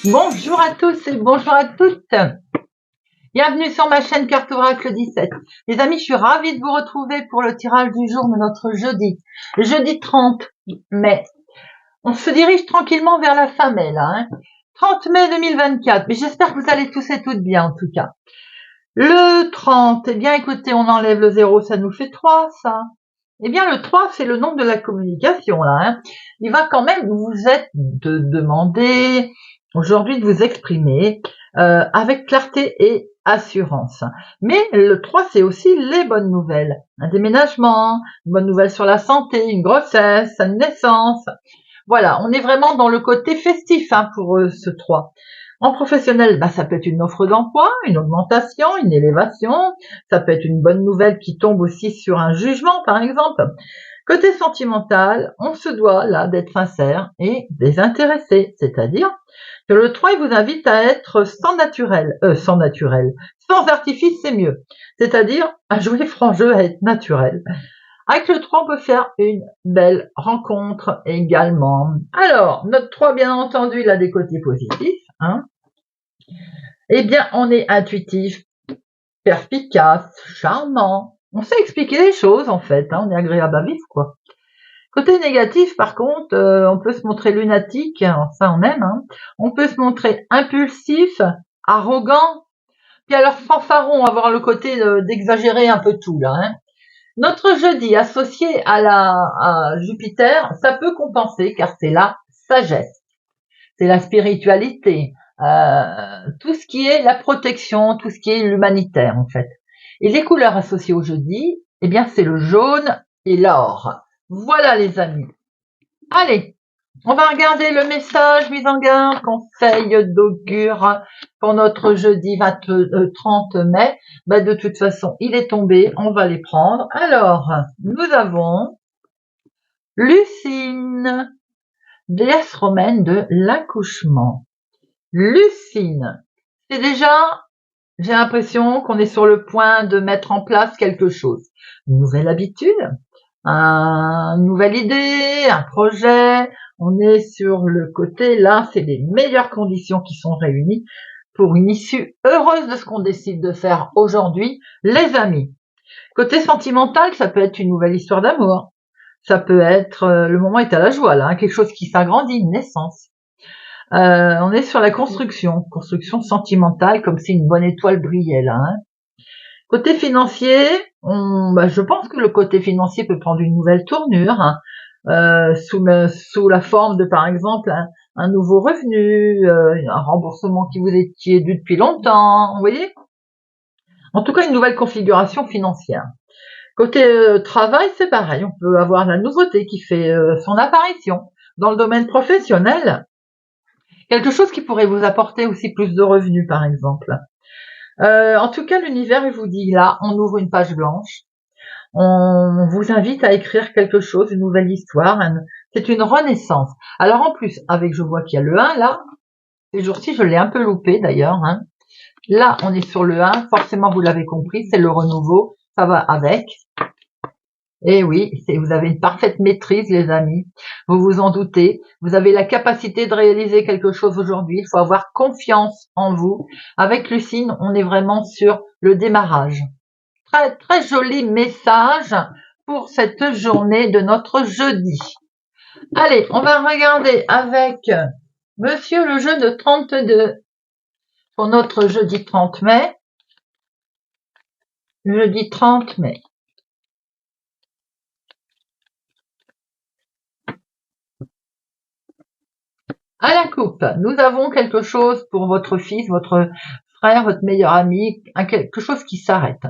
Bonjour à tous et bonjour à toutes. Bienvenue sur ma chaîne Carte Oracle 17. Les amis, je suis ravie de vous retrouver pour le tirage du jour de notre jeudi. Le jeudi 30 mai. On se dirige tranquillement vers la fin mai là. 30 mai 2024. Mais j'espère que vous allez tous et toutes bien en tout cas. Le 30, eh bien écoutez, on enlève le 0, ça nous fait 3 ça. Eh bien le 3, c'est le nombre de la communication là. Il va quand même vous être demandé aujourd'hui de vous exprimer avec clarté et assurance. Mais le 3, c'est aussi les bonnes nouvelles. Un déménagement, une bonne nouvelle sur la santé, une grossesse, une naissance. Voilà, on est vraiment dans le côté festif pour ce 3. En professionnel, ça peut être une offre d'emploi, une augmentation, une élévation. Ça peut être une bonne nouvelle qui tombe aussi sur un jugement, par exemple. Côté sentimental, on se doit là d'être sincère et désintéressé, c'est-à-dire que le 3 il vous invite à être sans artifice, c'est mieux. C'est-à-dire à jouer franc jeu, à être naturel. Avec le 3, on peut faire une belle rencontre également. Alors, notre 3, bien entendu, il a des côtés positifs. Eh bien, on est intuitif, perspicace, charmant. On sait expliquer les choses, en fait. On est agréable à vivre, quoi. Côté négatif, par contre, on peut se montrer lunatique, ça on aime. On peut se montrer impulsif, arrogant, puis alors fanfaron, avoir le côté d'exagérer un peu tout, là. Notre jeudi associé à Jupiter, ça peut compenser car c'est la sagesse, c'est la spiritualité, tout ce qui est la protection, tout ce qui est l'humanitaire en fait. Et les couleurs associées au jeudi, eh bien c'est le jaune et l'or. Voilà les amis. Allez, on va regarder le message mise en garde, conseil d'augure pour notre jeudi 30 mai. De toute façon, il est tombé, on va les prendre. Alors, nous avons Lucine, déesse romaine de l'accouchement. Lucine, c'est déjà, j'ai l'impression qu'on est sur le point de mettre en place quelque chose. Une nouvelle habitude, une nouvelle idée, un projet. On est sur le côté, là, c'est les meilleures conditions qui sont réunies pour une issue heureuse de ce qu'on décide de faire aujourd'hui, les amis. Côté sentimental, ça peut être une nouvelle histoire d'amour. Ça peut être, le moment est à la joie, là, quelque chose qui s'agrandit, une naissance. On est sur la construction sentimentale, comme si une bonne étoile brillait, là. Côté financier, je pense que le côté financier peut prendre une nouvelle tournure, sous la forme de, par exemple, un nouveau revenu, un remboursement qui vous étiez dû depuis longtemps, vous voyez. En tout cas, une nouvelle configuration financière. Côté travail, c'est pareil, on peut avoir la nouveauté qui fait son apparition dans le domaine professionnel, quelque chose qui pourrait vous apporter aussi plus de revenus, par exemple. En tout cas, l'univers, il vous dit là, on ouvre une page blanche. On vous invite à écrire quelque chose, une nouvelle histoire. C'est une renaissance. Alors en plus, je vois qu'il y a le 1 là. Ces jours-ci, je l'ai un peu loupé d'ailleurs. Là, on est sur le 1. Forcément, vous l'avez compris, c'est le renouveau. Ça va avec. Et oui, vous avez une parfaite maîtrise, les amis. Vous vous en doutez. Vous avez la capacité de réaliser quelque chose aujourd'hui. Il faut avoir confiance en vous. Avec Lucine, on est vraiment sur le démarrage. Très, très joli message pour cette journée de notre jeudi. Allez, on va regarder avec Monsieur le jeu de 32 pour notre jeudi 30 mai. Jeudi 30 mai. À la coupe, nous avons quelque chose pour votre fils, votre frère, votre meilleur ami, quelque chose qui s'arrête.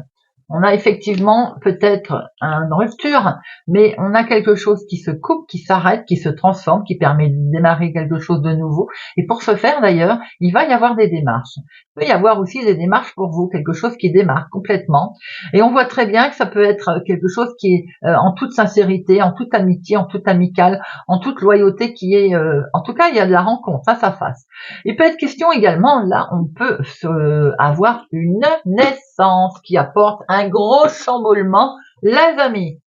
On a effectivement peut-être une rupture, mais on a quelque chose qui se coupe, qui s'arrête, qui se transforme, qui permet de démarrer quelque chose de nouveau. Et pour ce faire, d'ailleurs, il va y avoir des démarches. Il peut y avoir aussi des démarches pour vous, quelque chose qui démarre complètement. Et on voit très bien que ça peut être quelque chose qui est en toute sincérité, en toute amitié, en toute amicale, en toute loyauté, qui est, en tout cas, il y a de la rencontre face à face. Il peut être question également, là, on peut avoir une naissance qui apporte un gros chamboulement, les amis.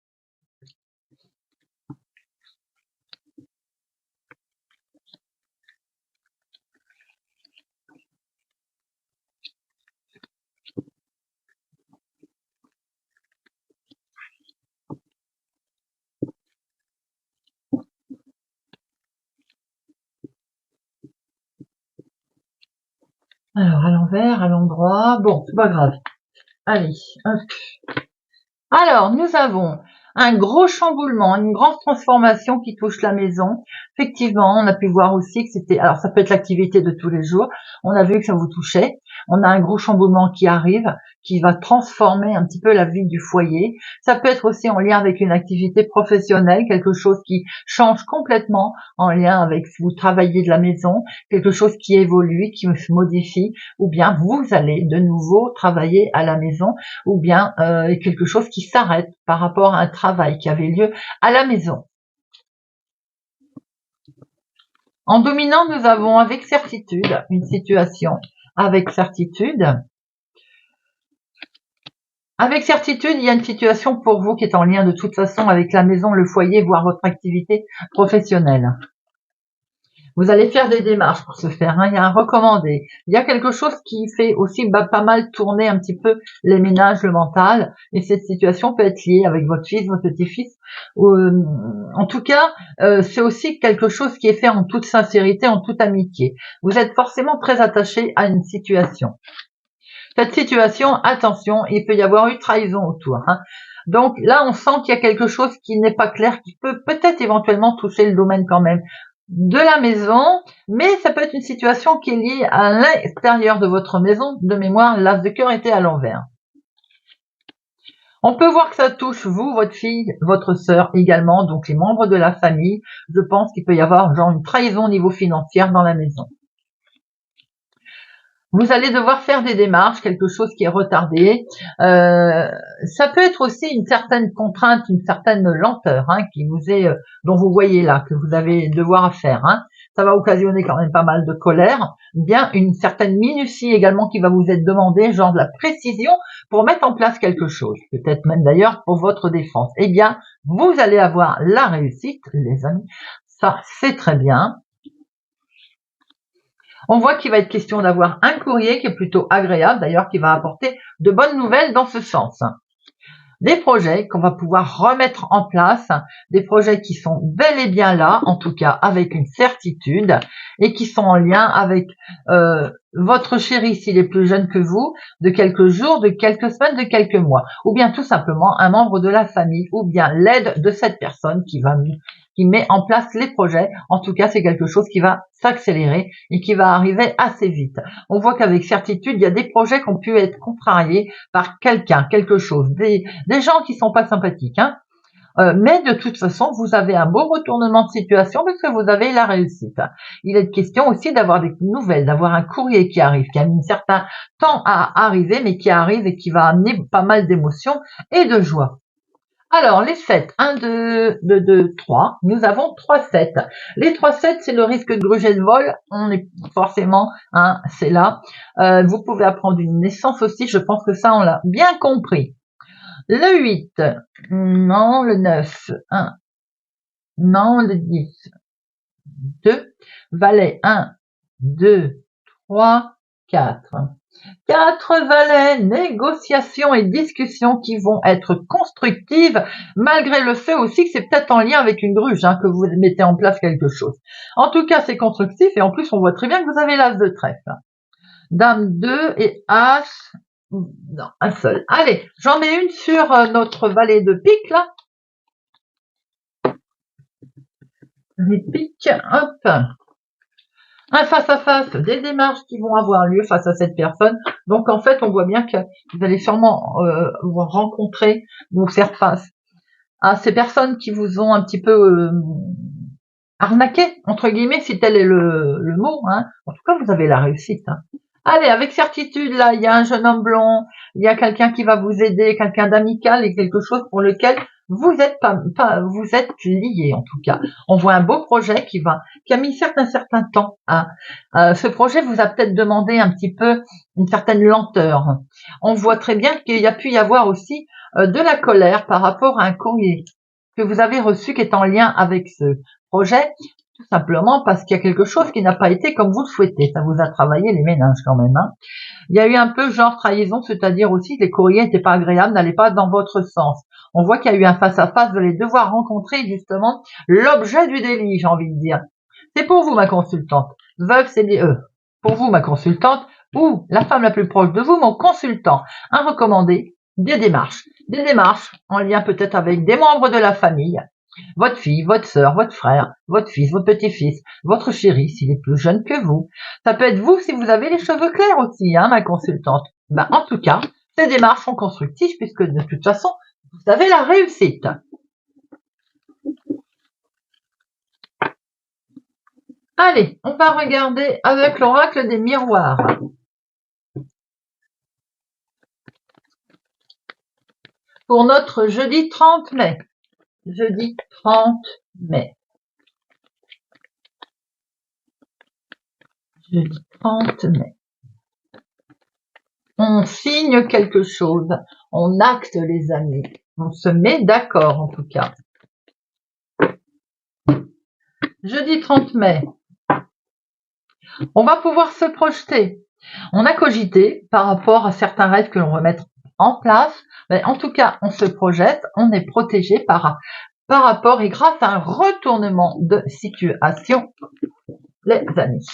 Alors, à l'envers, à l'endroit. Bon, c'est pas grave. Allez, hop. Alors, nous avons un gros chamboulement, une grande transformation qui touche la maison. Effectivement, on a pu voir aussi que c'était, alors ça peut être l'activité de tous les jours. On a vu que ça vous touchait. On a un gros chamboulement qui arrive, qui va transformer un petit peu la vie du foyer. Ça peut être aussi en lien avec une activité professionnelle, quelque chose qui change complètement en lien avec si vous travaillez de la maison, quelque chose qui évolue, qui se modifie, ou bien vous allez de nouveau travailler à la maison, ou bien quelque chose qui s'arrête par rapport à un travail qui avait lieu à la maison. En dominant, nous avons avec certitude une situation avec certitude. Avec certitude, il y a une situation pour vous qui est en lien de toute façon avec la maison, le foyer, voire votre activité professionnelle. Vous allez faire des démarches pour ce faire, hein. Il y a un recommandé. Il y a quelque chose qui fait aussi pas mal tourner un petit peu les ménages, le mental. Et cette situation peut être liée avec votre fils, votre petit-fils. En tout cas, c'est aussi quelque chose qui est fait en toute sincérité, en toute amitié. Vous êtes forcément très attaché à une situation. Cette situation, attention, il peut y avoir eu trahison autour, hein. Donc là, on sent qu'il y a quelque chose qui n'est pas clair, qui peut peut-être éventuellement toucher le domaine quand même de la maison, mais ça peut être une situation qui est liée à l'extérieur de votre maison. De mémoire, l'as de cœur était à l'envers. On peut voir que ça touche vous, votre fille, votre sœur également, donc les membres de la famille. Je pense qu'il peut y avoir genre une trahison au niveau financier dans la maison. Vous allez devoir faire des démarches, quelque chose qui est retardé. Ça peut être aussi une certaine contrainte, une certaine lenteur, hein, qui vous est, dont vous voyez là, que vous avez devoir à faire, hein. Ça va occasionner quand même pas mal de colère. Bien une certaine minutie également qui va vous être demandée, genre de la précision pour mettre en place quelque chose. Peut-être même d'ailleurs pour votre défense. Eh bien, vous allez avoir la réussite, les amis. Ça, c'est très bien. On voit qu'il va être question d'avoir un courrier qui est plutôt agréable, d'ailleurs qui va apporter de bonnes nouvelles dans ce sens. Des projets qu'on va pouvoir remettre en place, des projets qui sont bel et bien là, en tout cas avec une certitude, et qui sont en lien avec votre chéri s'il est plus jeune que vous, de quelques jours, de quelques semaines, de quelques mois, ou bien tout simplement un membre de la famille, ou bien l'aide de cette personne qui met en place les projets. En tout cas, c'est quelque chose qui va s'accélérer et qui va arriver assez vite. On voit qu'avec certitude, il y a des projets qui ont pu être contrariés par quelqu'un, quelque chose, des gens qui sont pas sympathiques, hein. Mais de toute façon, vous avez un beau retournement de situation parce que vous avez la réussite. Il est question aussi d'avoir des nouvelles, d'avoir un courrier qui arrive, qui a mis un certain temps à arriver, mais qui arrive et qui va amener pas mal d'émotions et de joie. Alors, les 7, 1, 2, 3, nous avons 3 7. Les 3 7, c'est le risque de gruget de vol, on est forcément, hein, c'est là. Vous pouvez apprendre une naissance aussi, je pense que ça, on l'a bien compris. Le 8, non, le 9, 1, non, le 10, 2, valet 1, 2, 3, 4. 4 valets, négociations et discussions qui vont être constructives, malgré le fait aussi que c'est peut-être en lien avec une gruge, hein, que vous mettez en place quelque chose. En tout cas, c'est constructif et en plus, on voit très bien que vous avez l'as de trèfle. Dame 2 et As, non, un seul. Allez, j'en mets une sur notre valet de pique, là. Les piques, hop. Un face-à-face, des démarches qui vont avoir lieu face à cette personne. Donc en fait, on voit bien que vous allez sûrement vous rencontrer, vous faire face à ces personnes qui vous ont un petit peu arnaqué, entre guillemets, si tel est le mot, hein. En tout cas, vous avez la réussite, hein. Allez, avec certitude, là, il y a un jeune homme blond, il y a quelqu'un qui va vous aider, quelqu'un d'amical et quelque chose pour lequel vous êtes vous êtes liés, en tout cas. On voit un beau projet qui a mis un certain temps à, ce projet vous a peut-être demandé un petit peu une certaine lenteur. On voit très bien qu'il y a pu y avoir aussi de la colère par rapport à un courrier que vous avez reçu qui est en lien avec ce projet, tout simplement parce qu'il y a quelque chose qui n'a pas été comme vous le souhaitez. Ça vous a travaillé les méninges quand même, hein. Il y a eu un peu genre trahison, c'est-à-dire aussi que les courriers n'étaient pas agréables, n'allaient pas dans votre sens. On voit qu'il y a eu un face-à-face, vous allez devoir rencontrer justement l'objet du délit, j'ai envie de dire. C'est pour vous, ma consultante. Veuve, c'est pour vous, ma consultante. ou la femme la plus proche de vous, mon consultant, a recommandé des démarches en lien peut-être avec des membres de la famille, votre fille, votre sœur, votre frère, votre fils, votre petit-fils, votre chéri s'il est plus jeune que vous. Ça peut être vous si vous avez les cheveux clairs aussi, hein, ma consultante. En tout cas, ces démarches sont constructives puisque de toute façon, vous avez la réussite. Allez, on va regarder avec l'oracle des miroirs. Pour notre jeudi 30 mai. Jeudi 30 mai. Jeudi 30 mai. On signe quelque chose. On acte, les amis. On se met d'accord, en tout cas. Jeudi 30 mai. On va pouvoir se projeter. On a cogité par rapport à certains rêves que l'on va mettre en place. Mais en tout cas, on se projette, on est protégé par rapport et grâce à un retournement de situation, les amis.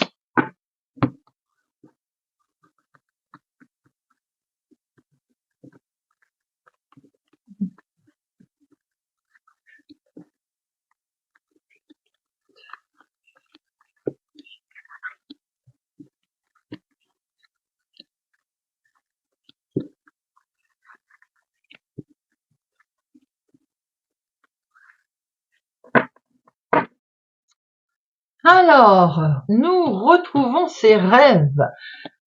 Alors, nous retrouvons ces rêves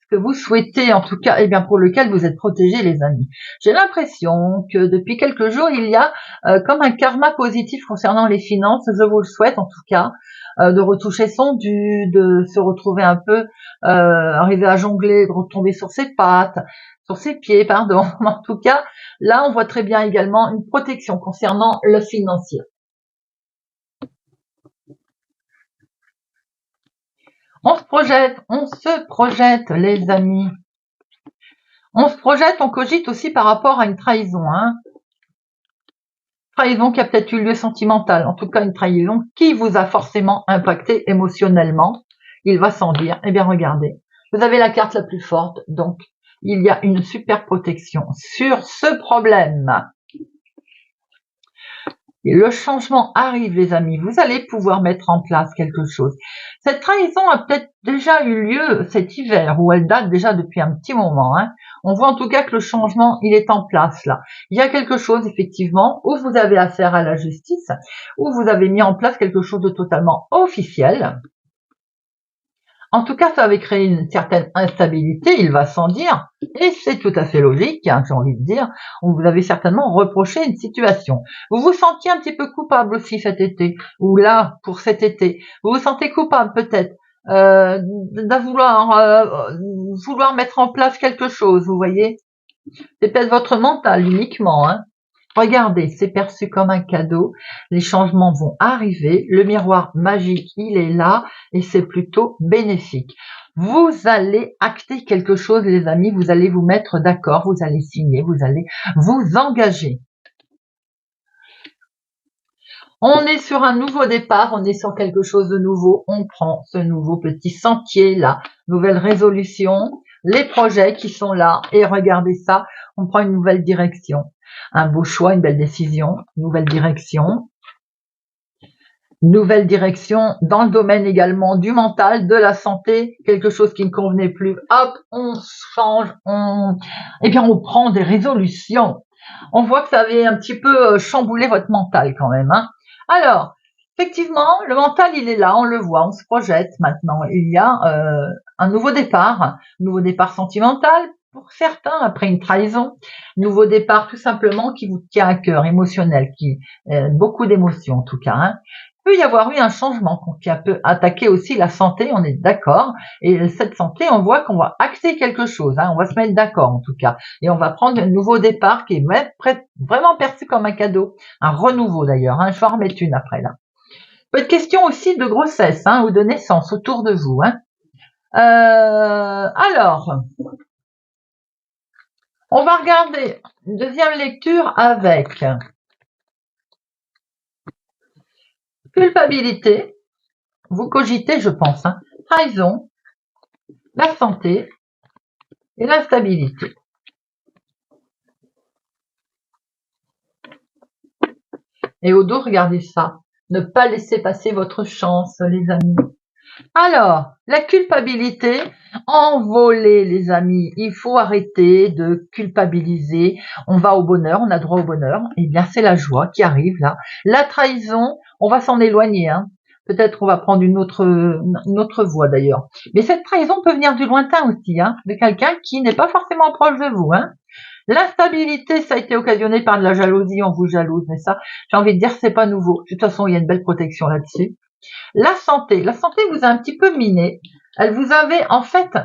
que vous souhaitez, en tout cas, et bien pour lequel vous êtes protégés, les amis. J'ai l'impression que depuis quelques jours, il y a comme un karma positif concernant les finances. Je vous le souhaite, en tout cas, de retoucher son dû, de se retrouver un peu, arriver à jongler, de retomber sur ses pattes, sur ses pieds, pardon. En tout cas, là, on voit très bien également une protection concernant le financier. On se projette, les amis. On se projette, on cogite aussi par rapport à une trahison, hein. Trahison qui a peut-être eu lieu sentimental, en tout cas une trahison qui vous a forcément impacté émotionnellement. Il va sans dire. Eh bien, regardez, vous avez la carte la plus forte, donc il y a une super protection sur ce problème. Et le changement arrive, les amis. Vous allez pouvoir mettre en place quelque chose. Cette trahison a peut-être déjà eu lieu cet hiver, ou elle date déjà depuis un petit moment, hein. On voit en tout cas que le changement, il est en place là. Il y a quelque chose, effectivement, où vous avez affaire à la justice, où vous avez mis en place quelque chose de totalement officiel. En tout cas, ça avait créé une certaine instabilité, il va sans dire, et c'est tout à fait logique, hein, j'ai envie de dire. On vous avez certainement reproché une situation. Vous vous sentiez un petit peu coupable aussi cet été, ou là, pour cet été. Vous vous sentez coupable peut-être de vouloir mettre en place quelque chose, vous voyez. C'est peut-être votre mental uniquement, hein. Regardez, c'est perçu comme un cadeau, les changements vont arriver, le miroir magique, il est là et c'est plutôt bénéfique. Vous allez acter quelque chose, les amis, vous allez vous mettre d'accord, vous allez signer, vous allez vous engager. On est sur un nouveau départ, on est sur quelque chose de nouveau, on prend ce nouveau petit sentier là, nouvelle résolution, les projets qui sont là, et regardez ça, on prend une nouvelle direction. Un beau choix, une belle décision, nouvelle direction dans le domaine également du mental, de la santé, quelque chose qui ne convenait plus, hop, on change, on prend des résolutions. On voit que ça avait un petit peu chamboulé votre mental quand même, hein. Alors, effectivement, le mental, il est là, on le voit, on se projette maintenant. Il y a un nouveau départ sentimental, pour certains, après une trahison, nouveau départ tout simplement qui vous tient à cœur, émotionnel, beaucoup d'émotions en tout cas, hein. Il peut y avoir eu un changement qui a peut attaquer aussi la santé, on est d'accord. Et cette santé, on voit qu'on va acter quelque chose, hein, on va se mettre d'accord en tout cas. Et on va prendre un nouveau départ qui est vraiment perçu comme un cadeau, un renouveau d'ailleurs, hein. Je vais en remettre une après là. Peut être question aussi de grossesse, hein, ou de naissance autour de vous, hein. Alors, on va regarder une deuxième lecture avec culpabilité, vous cogitez je pense, hein, trahison, la santé, et l'instabilité. Et au dos, regardez ça. Ne pas laisser passer votre chance, les amis. Alors, la culpabilité, envolée, les amis. Il faut arrêter de culpabiliser. On va au bonheur, on a droit au bonheur. Eh bien, c'est la joie qui arrive là. La trahison, on va s'en éloigner. Hein. Peut-être qu'on va prendre une autre voie d'ailleurs. Mais cette trahison peut venir du lointain aussi, hein, de quelqu'un qui n'est pas forcément proche de vous. Hein. L'instabilité, ça a été occasionné par de la jalousie, on vous jalouse, mais ça, j'ai envie de dire, c'est pas nouveau. De toute façon, il y a une belle protection là-dessus. La santé vous a un petit peu miné. Elle vous avait, en fait,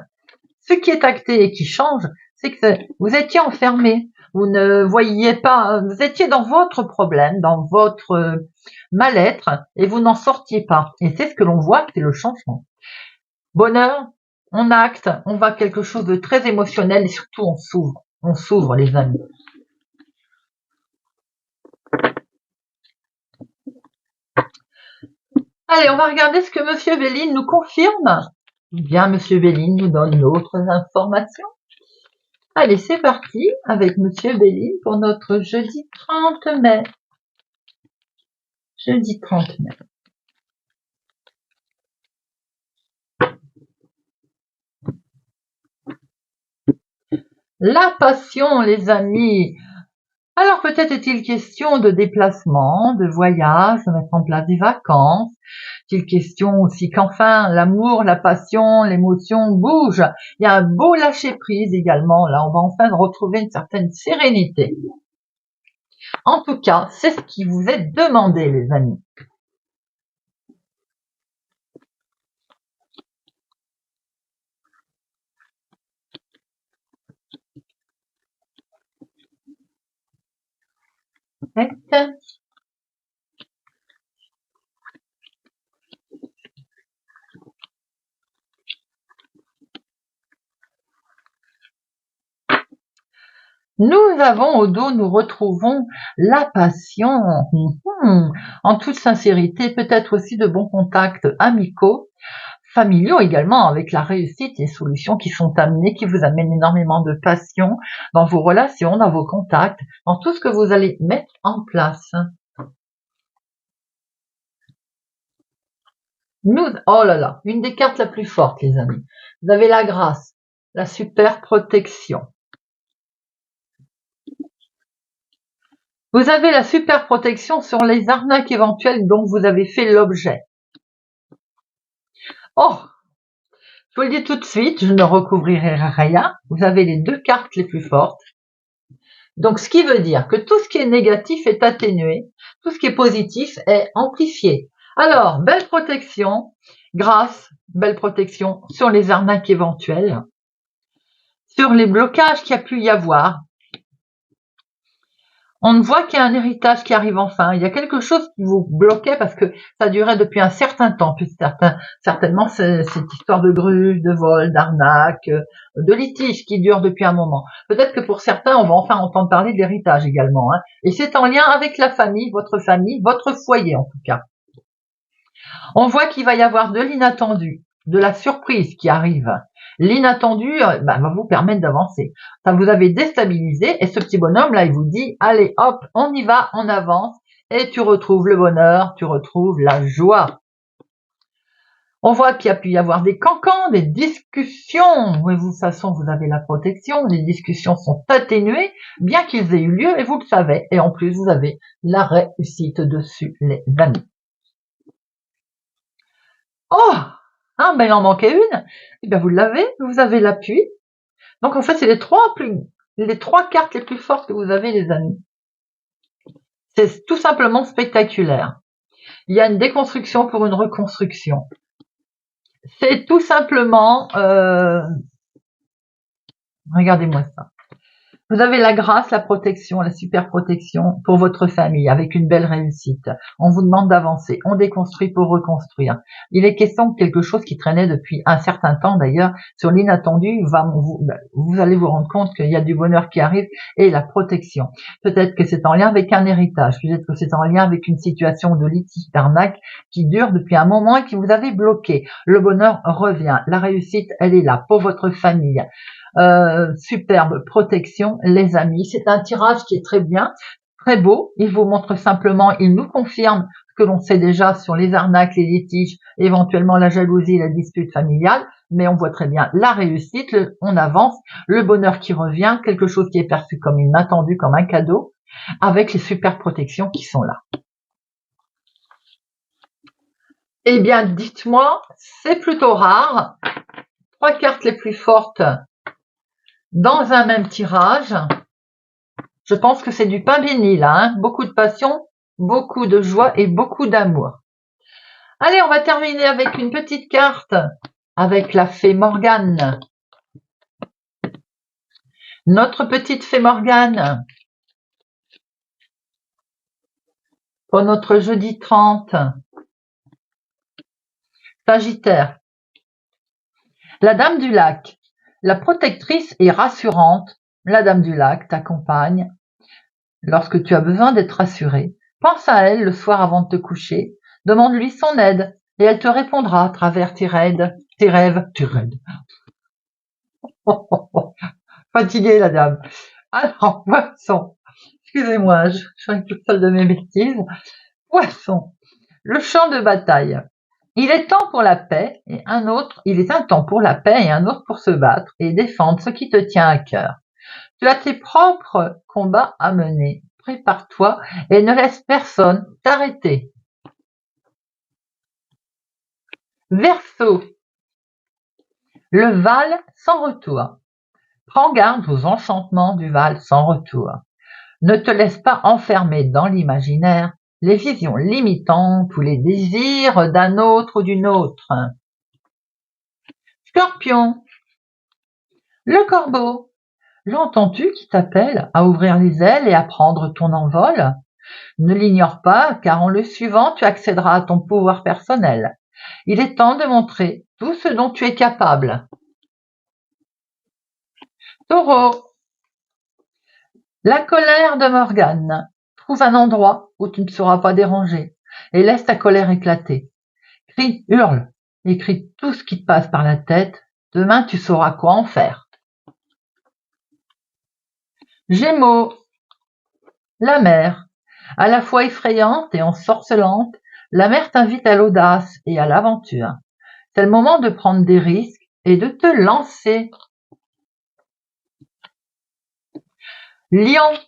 ce qui est acté et qui change, c'est que vous étiez enfermé. Vous ne voyiez pas, vous étiez dans votre problème, dans votre mal-être, et vous n'en sortiez pas. Et c'est ce que l'on voit, c'est le changement. Bonheur, on acte, on va quelque chose de très émotionnel et surtout on s'ouvre. On s'ouvre, les amis. Allez, on va regarder ce que Monsieur Béline nous confirme. Bien, Monsieur Béline nous donne d'autres informations. Allez, c'est parti avec Monsieur Béline pour notre jeudi 30 mai. Jeudi 30 mai. La passion, les amis. Alors peut-être est-il question de déplacement, de voyage, de mettre en place des vacances. Est-il question aussi qu'enfin l'amour, la passion, l'émotion bougent. Il y a un beau lâcher prise également. Là, on va enfin retrouver une certaine sérénité. En tout cas, c'est ce qui vous est demandé, les amis. Nous avons au dos, nous retrouvons la passion. En toute sincérité, peut-être aussi de bons contacts amicaux, familiaux également, avec la réussite et les solutions qui sont amenées, qui vous amènent énormément de passion dans vos relations, dans vos contacts, dans tout ce que vous allez mettre en place. Oh là là, une des cartes la plus forte, les amis. Vous avez la grâce, la super protection. Vous avez la super protection sur les arnaques éventuelles dont vous avez fait l'objet. Oh, je vous le dis tout de suite, je ne recouvrirai rien. Vous avez les deux cartes les plus fortes. Donc, ce qui veut dire que tout ce qui est négatif est atténué, tout ce qui est positif est amplifié. Alors, belle protection, grâce, belle protection sur les arnaques éventuelles, sur les blocages qu'il y a pu y avoir. On voit qu'il y a un héritage qui arrive enfin. Il y a quelque chose qui vous bloquait parce que ça durait depuis un certain temps. Puis certainement, c'est cette histoire de grue, de vol, d'arnaque, de litige qui dure depuis un moment. Peut-être que pour certains, on va enfin entendre parler de l'héritage également. Hein. Et c'est en lien avec la famille, votre foyer en tout cas. On voit qu'il va y avoir de l'inattendu, de la surprise qui arrive. L'inattendu va vous permettre d'avancer. Ça vous avez déstabilisé et ce petit bonhomme là, il vous dit allez hop, on y va, on avance et tu retrouves le bonheur, tu retrouves la joie. On voit qu'il y a pu y avoir des cancans, des discussions. Mais de toute façon, vous avez la protection. Les discussions sont atténuées, bien qu'ils aient eu lieu et vous le savez. Et en plus, vous avez la réussite dessus, les amis. Oh, hein, ben il en manquait une. Eh bien, vous l'avez, vous avez l'appui. Donc, en fait, c'est les trois cartes les plus fortes que vous avez, les amis. C'est tout simplement spectaculaire. Il y a une déconstruction pour une reconstruction. C'est tout simplement... regardez-moi ça. Vous avez la grâce, la protection, la super protection pour votre famille avec une belle réussite. On vous demande d'avancer. On déconstruit pour reconstruire. Il est question de quelque chose qui traînait depuis un certain temps d'ailleurs sur l'inattendu. Vous allez vous rendre compte qu'il y a du bonheur qui arrive et la protection. Peut-être que c'est en lien avec un héritage. Peut-être que c'est en lien avec une situation de litige, d'arnaque qui dure depuis un moment et qui vous avait bloqué. Le bonheur revient. La réussite, elle est là pour votre famille. superbe protection, les amis. C'est un tirage qui est très bien, très beau. Il vous montre simplement, il nous confirme ce que l'on sait déjà sur les arnaques, les litiges, éventuellement la jalousie, la dispute familiale, mais on voit très bien la réussite, on avance, le bonheur qui revient, quelque chose qui est perçu comme inattendu, comme un cadeau, avec les super protections qui sont là. Eh bien, dites-moi, c'est plutôt rare. 3 cartes les plus fortes dans un même tirage. Je pense que c'est du pain béni là, hein. Beaucoup de passion, beaucoup de joie et beaucoup d'amour. Allez, on va terminer avec une petite carte avec la fée Morgane. Notre petite fée Morgane pour notre jeudi 30. Sagittaire. La dame du lac. La protectrice est rassurante. La dame du lac t'accompagne lorsque tu as besoin d'être rassuré. Pense à elle le soir avant de te coucher. Demande-lui son aide et elle te répondra à travers tes rêves. Fatiguée la dame. Alors, poisson. Excusez-moi, je suis toute seule de mes bêtises. Poisson. Le champ de bataille. Il est temps pour la paix et il est un temps pour la paix et un autre pour se battre et défendre ce qui te tient à cœur. Tu as tes propres combats à mener. Prépare-toi et ne laisse personne t'arrêter. Verseau. Le Val sans retour. Prends garde aux enchantements du Val sans retour. Ne te laisse pas enfermer dans l'imaginaire, les visions limitantes ou les désirs d'un autre ou d'une autre. Scorpion. Le corbeau. L'entends-tu qui t'appelle à ouvrir les ailes et à prendre ton envol? Ne l'ignore pas, car en le suivant, tu accéderas à ton pouvoir personnel. Il est temps de montrer tout ce dont tu es capable. Taureau. La colère de Morgane. Trouve un endroit où tu ne seras pas dérangé et laisse ta colère éclater. Crie, hurle, écris tout ce qui te passe par la tête. Demain, tu sauras quoi en faire. Gémeaux. La mer. À la fois effrayante et ensorcelante, la mer t'invite à l'audace et à l'aventure. C'est le moment de prendre des risques et de te lancer. Lion.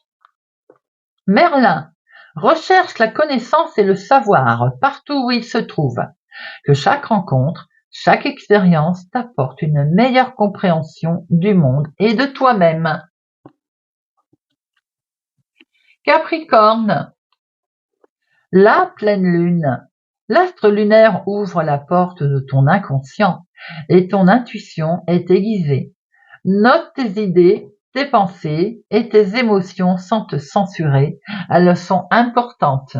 Merlin. Recherche la connaissance et le savoir partout où il se trouve. Que chaque rencontre, chaque expérience t'apporte une meilleure compréhension du monde et de toi-même. Capricorne. La pleine lune. L'astre lunaire ouvre la porte de ton inconscient et ton intuition est aiguisée. Note tes idées, tes pensées et tes émotions sans te censurer. Elles sont importantes.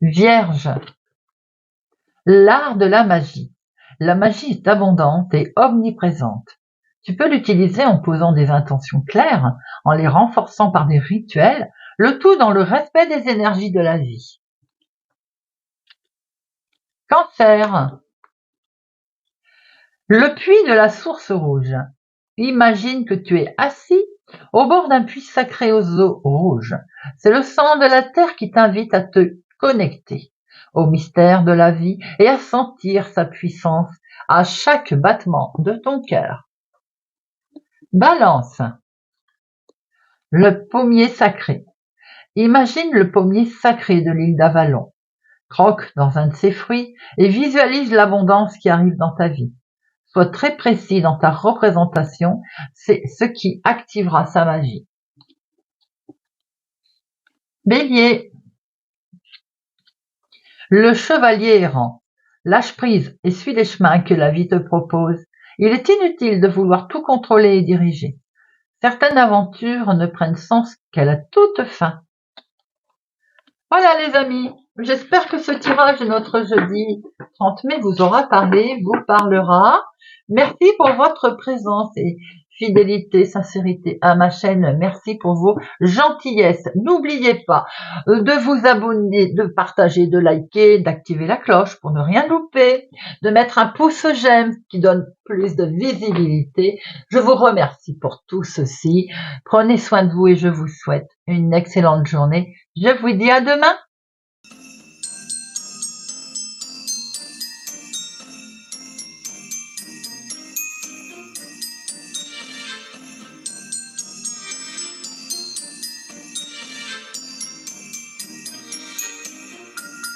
Vierge. L'art de la magie. La magie est abondante et omniprésente. Tu peux l'utiliser en posant des intentions claires, en les renforçant par des rituels, le tout dans le respect des énergies de la vie. Cancer. Le puits de la source rouge. Imagine que tu es assis au bord d'un puits sacré aux eaux rouges. C'est le sang de la terre qui t'invite à te connecter au mystère de la vie et à sentir sa puissance à chaque battement de ton cœur. Balance. Le pommier sacré. Imagine le pommier sacré de l'île d'Avalon. Croque dans un de ses fruits et visualise l'abondance qui arrive dans ta vie. Sois très précis dans ta représentation, c'est ce qui activera sa magie. Bélier. Le chevalier errant. Lâche prise et suis les chemins que la vie te propose. Il est inutile de vouloir tout contrôler et diriger. Certaines aventures ne prennent sens qu'à la toute fin. Voilà les amis, j'espère que ce tirage de notre jeudi 30 mai vous aura parlé, vous parlera. Merci pour votre présence et fidélité, sincérité à ma chaîne. Merci pour vos gentillesses. N'oubliez pas de vous abonner, de partager, de liker, d'activer la cloche pour ne rien louper, de mettre un pouce j'aime qui donne plus de visibilité. Je vous remercie pour tout ceci. Prenez soin de vous et je vous souhaite une excellente journée. Je vous dis à demain.